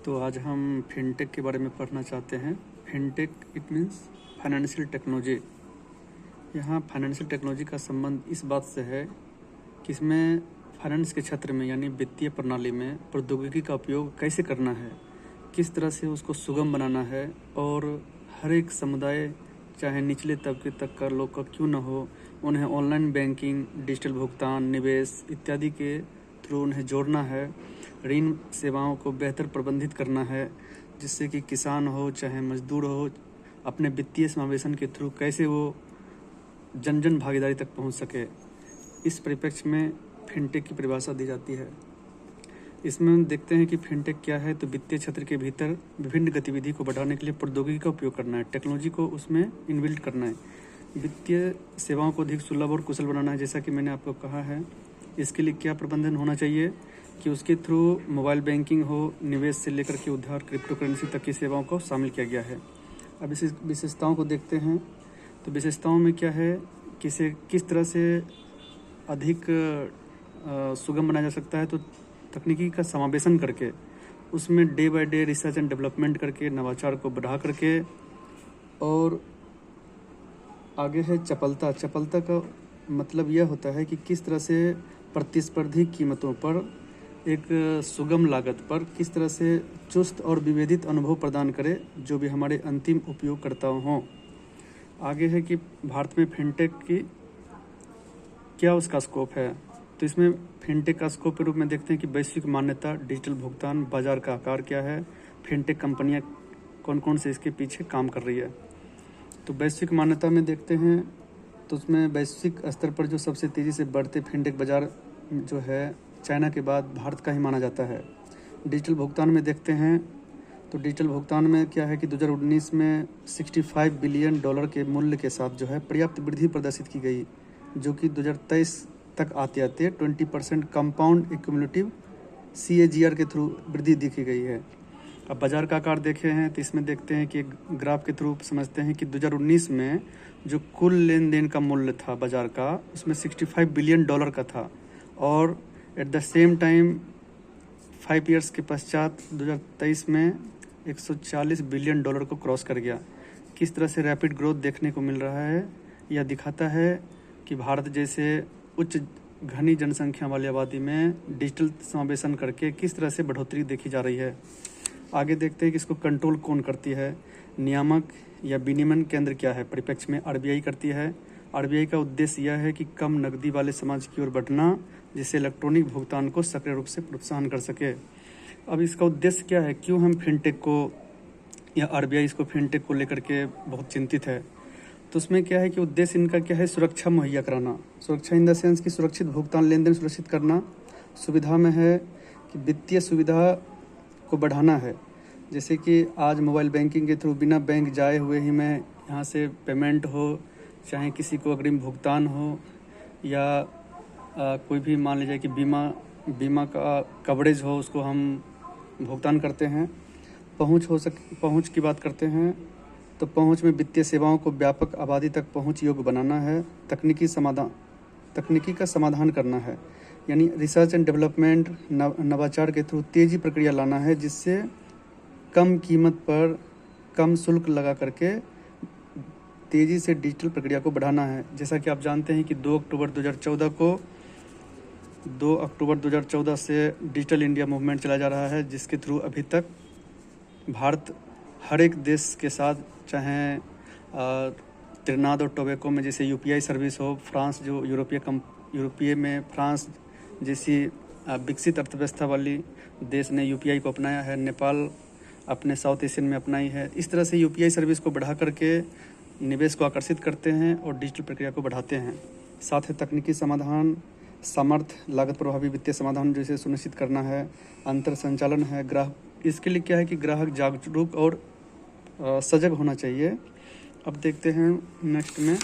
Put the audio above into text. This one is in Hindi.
तो आज हम फिनटेक के बारे में पढ़ना चाहते हैं। Fintech it means financial technology. यहाँ फाइनेंशियल टेक्नोलॉजी का संबंध इस बात से है कि इसमें फाइनेंस के क्षेत्र में यानी वित्तीय प्रणाली में प्रौद्योगिकी का उपयोग कैसे करना है, किस तरह से उसको सुगम बनाना है और हर एक समुदाय चाहे निचले तबके तक का लोग का क्यों न हो, उन्हें ऑनलाइन बैंकिंग, डिजिटल भुगतान, निवेश इत्यादि के थ्रू उन्हें जोड़ना है। ऋण सेवाओं को बेहतर प्रबंधित करना है, जिससे कि किसान हो चाहे मजदूर हो, अपने वित्तीय समावेशन के थ्रू कैसे वो जन जन भागीदारी तक पहुंच सके। इस परिप्रेक्ष्य में फिनटेक की परिभाषा दी जाती है। इसमें हम देखते हैं कि फिनटेक क्या है। तो वित्तीय क्षेत्र के भीतर विभिन्न गतिविधि को बढ़ाने के लिए प्रौद्योगिकी का उपयोग करना है, टेक्नोलॉजी को उसमें इनबिल्ट करना है, वित्तीय सेवाओं को अधिक सुलभ और कुशल बनाना है। जैसा कि मैंने आपको कहा है, इसके लिए क्या प्रबंधन होना चाहिए कि उसके थ्रू मोबाइल बैंकिंग हो, निवेश से लेकर के उधार, क्रिप्टो करेंसी तक की सेवाओं को शामिल किया गया है। अब इस विशेषताओं को देखते हैं। तो विशेषताओं में क्या है, किस तरह से अधिक सुगम बनाया जा सकता है। तो तकनीकी का समावेशन करके उसमें day by day research and development करके, नवाचार को बढ़ा करके, और आगे है चपलता। चपलता का मतलब यह होता है कि किस तरह से प्रतिस्पर्धी कीमतों पर एक सुगम लागत पर किस तरह से चुस्त और विभेदित अनुभव प्रदान करे जो भी हमारे अंतिम उपयोगकर्ताओं हों। आगे है कि भारत में फिनटेक की क्या उसका स्कोप है। तो इसमें फिनटेक का स्कोप के रूप में देखते हैं कि वैश्विक मान्यता, डिजिटल भुगतान, बाजार का आकार क्या है, फिनटेक कंपनियां कौन कौन से इसके पीछे काम कर रही है। तो वैश्विक मान्यता में देखते हैं तो उसमें वैश्विक स्तर पर जो सबसे तेज़ी से बढ़ते फिनटेक बाजार जो है चाइना के बाद भारत का ही माना जाता है। डिजिटल भुगतान में देखते हैं तो डिजिटल भुगतान में क्या है कि 2019 में $65 बिलियन के मूल्य के साथ जो है पर्याप्त वृद्धि प्रदर्शित की गई, जो कि 2023 तक आते आते 20% कंपाउंड एक्यूमुलेटिव CAGR के थ्रू वृद्धि देखी गई है। अब बाजार का आकार देखे हैं तो इसमें देखते हैं कि ग्राफ के थ्रू समझते हैं कि 2019 में जो कुल लेन देन का मूल्य था बाजार का, उसमें $65 बिलियन का था, और at the same time 5 years के पश्चात 2023 में $140 बिलियन को क्रॉस कर गया। किस तरह से रैपिड ग्रोथ देखने को मिल रहा है, यह दिखाता है कि भारत जैसे उच्च घनी जनसंख्या वाली आबादी में डिजिटल समावेशन करके किस तरह से बढ़ोतरी देखी जा रही है। आगे देखते हैं कि इसको कंट्रोल कौन करती है। नियामक या विनियमन केंद्र क्या है, परिप्रेक्ष्य में RBI करती है। RBI का उद्देश्य यह है कि कम नकदी वाले समाज की ओर बढ़ना, जिससे इलेक्ट्रॉनिक भुगतान को सक्रिय रूप से प्रोत्साहन कर सके। अब इसका उद्देश्य क्या है, क्यों हम फिनटेक को या RBI इसको फिनटेक को लेकर के बहुत चिंतित है। तो उसमें क्या है कि उद्देश्य इनका क्या है, सुरक्षा मुहैया कराना। सुरक्षा इन द सेंस कि सुरक्षित भुगतान लेन देन सुरक्षित करना। सुविधा में है कि वित्तीय सुविधा को बढ़ाना है, जैसे कि आज मोबाइल बैंकिंग के थ्रू बिना बैंक जाए हुए ही मैं यहाँ से पेमेंट हो, चाहे किसी को अग्रिम भुगतान हो, या कोई भी मान लीजिए कि बीमा का कवरेज हो, उसको हम भुगतान करते हैं। पहुँच की बात करते हैं तो पहुँच में वित्तीय सेवाओं को व्यापक आबादी तक पहुँच योग्य बनाना है। तकनीकी का समाधान करना है, यानी रिसर्च एंड डेवलपमेंट, नवाचार के थ्रू तेज़ी प्रक्रिया लाना है, जिससे कम कीमत पर कम शुल्क लगा करके तेज़ी से डिजिटल प्रक्रिया को बढ़ाना है। जैसा कि आप जानते हैं कि 2 अक्टूबर 2014 से डिजिटल इंडिया मूवमेंट चला जा रहा है, जिसके थ्रू अभी तक भारत हर एक देश के साथ, चाहे त्रिनाद और टोबैको में जैसे UPI सर्विस हो, फ्रांस जो यूरोपीय में फ्रांस जैसी विकसित अर्थव्यवस्था वाली देश ने UPI को अपनाया है, नेपाल अपने साउथ एशियन में अपनाई है। इस तरह से UPI सर्विस को बढ़ा करके निवेश को आकर्षित करते हैं और डिजिटल प्रक्रिया को बढ़ाते हैं। साथ ही तकनीकी समाधान, सामर्थ्य, लागत प्रभावी वित्तीय समाधान जैसे सुनिश्चित करना है। अंतर संचालन है, ग्राहक, इसके लिए क्या है कि ग्राहक जागरूक और सजग होना चाहिए। अब देखते हैं नेक्स्ट में